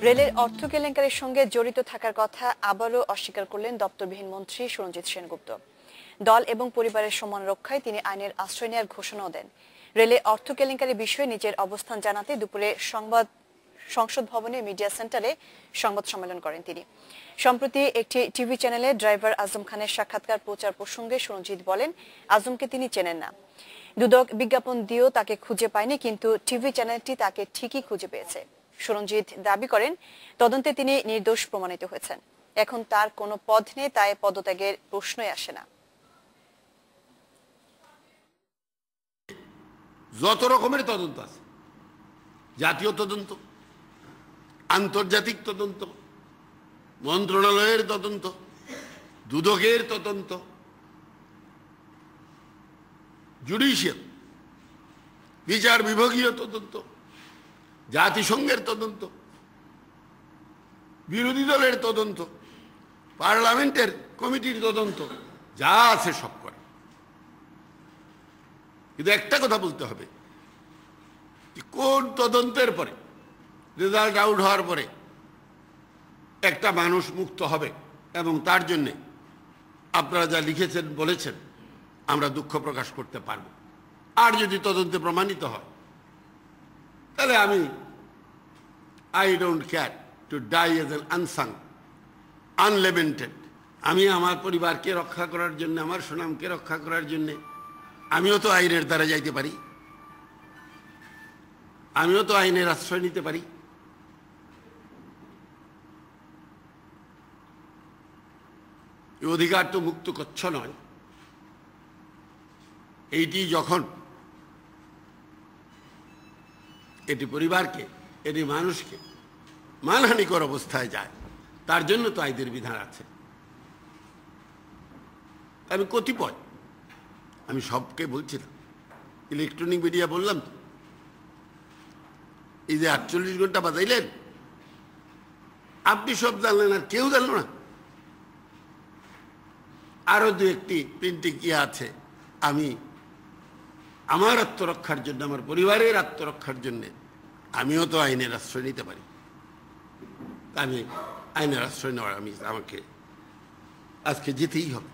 রেলের অর্থ কেলেঙ্কারির সঙ্গে জড়িত থাকার কথা আবারও অস্বীকার করলেন দপ্তরবিহীন মন্ত্রী সুরঞ্জিত সেনগুপ্ত। দল এবং পরিবারের সম্মান রক্ষায় তিনি আইনের আশ্রয় নেওয়ার ঘোষণাও দেন। রেলে অর্থ কেলেঙ্কারি বিষয়ে নিজের অবস্থান জানাতে দুপুরে সংসদ ভবনে মিডিয়া সেন্টারে সংবাদ সম্মেলন করেন তিনি। সম্প্রতি একটি টিভি চ্যানেলে ড্রাইভার আজম খানের সাক্ষাৎকার প্রচার প্রসঙ্গে সুরঞ্জিত বলেন, আজমকে তিনি চেনেন না। দুদক বিজ্ঞাপন দিয়েও তাকে খুঁজে পায়নি, কিন্তু টিভি চ্যানেলটি তাকে ঠিকই খুঁজে পেয়েছে। সুরঞ্জিত দাবি করেন, তদন্তে তিনি নির্দোষ প্রমাণিত হয়েছেন। এখন তার কোনো পদ নেই, তাই পদত্যাগের প্রশ্নই আসে না। যত রকমের তদন্ত আছে, জাতীয় তদন্ত, আন্তর্জাতিক তদন্ত, মন্ত্রণালয়ের তদন্ত, দুদকের তদন্ত, জুডিশিয়াল বিচার বিভাগীয় তদন্ত, জাতিসংঘের তদন্ত, বিরোধী দলের তদন্ত, পার্লামেন্টের কমিটির তদন্ত, যা আছে সব করে। কিন্তু একটা কথা বলতে হবে, কোন তদন্তের পরে, রেজাল্ট আউট হওয়ার পরে একটা মানুষ মুক্ত হবে, এবং তার জন্যে আপনারা যা লিখেছেন বলেছেন আমরা দুঃখ প্রকাশ করতে পারব। আর যদি তদন্তে প্রমাণিত হয়, তাহলে I don't care to die as an unsung, unlamented. আমি আমার পরিবারকে রক্ষা করার জন্য, আমার সুনামকে রক্ষা করার জন্যে আমিও তো আইনের দ্বারা যাইতে পারি, আমিও তো আইনের আশ্রয় নিতে পারি। এই অধিকার তো মুক্ত কচ্ছ নয়। এইটি যখন এটি পরিবারকে, এটি মানুষকে মানহানিকর অবস্থায় যায়, তার জন্য তো আইনের বিধান আছে। আমি কতিপয়, আমি সবকে বলছিলাম, ইলেকট্রনিক মিডিয়া বললাম তো, এই যে 48 ঘন্টা বাজাইলেন, আপনি সব জানলেন আর কেউ জানল না। আরো দু একটি প্রিন্টিং আছে, আমি আমার আত্মরক্ষার জন্য, আমার পরিবারের আত্মরক্ষার জন্য আমিও তো আইনের আশ্রয় নিতে পারি। আমি আইনের আশ্রয় নেওয়ার আমাকে আজকে যেতেই হবে।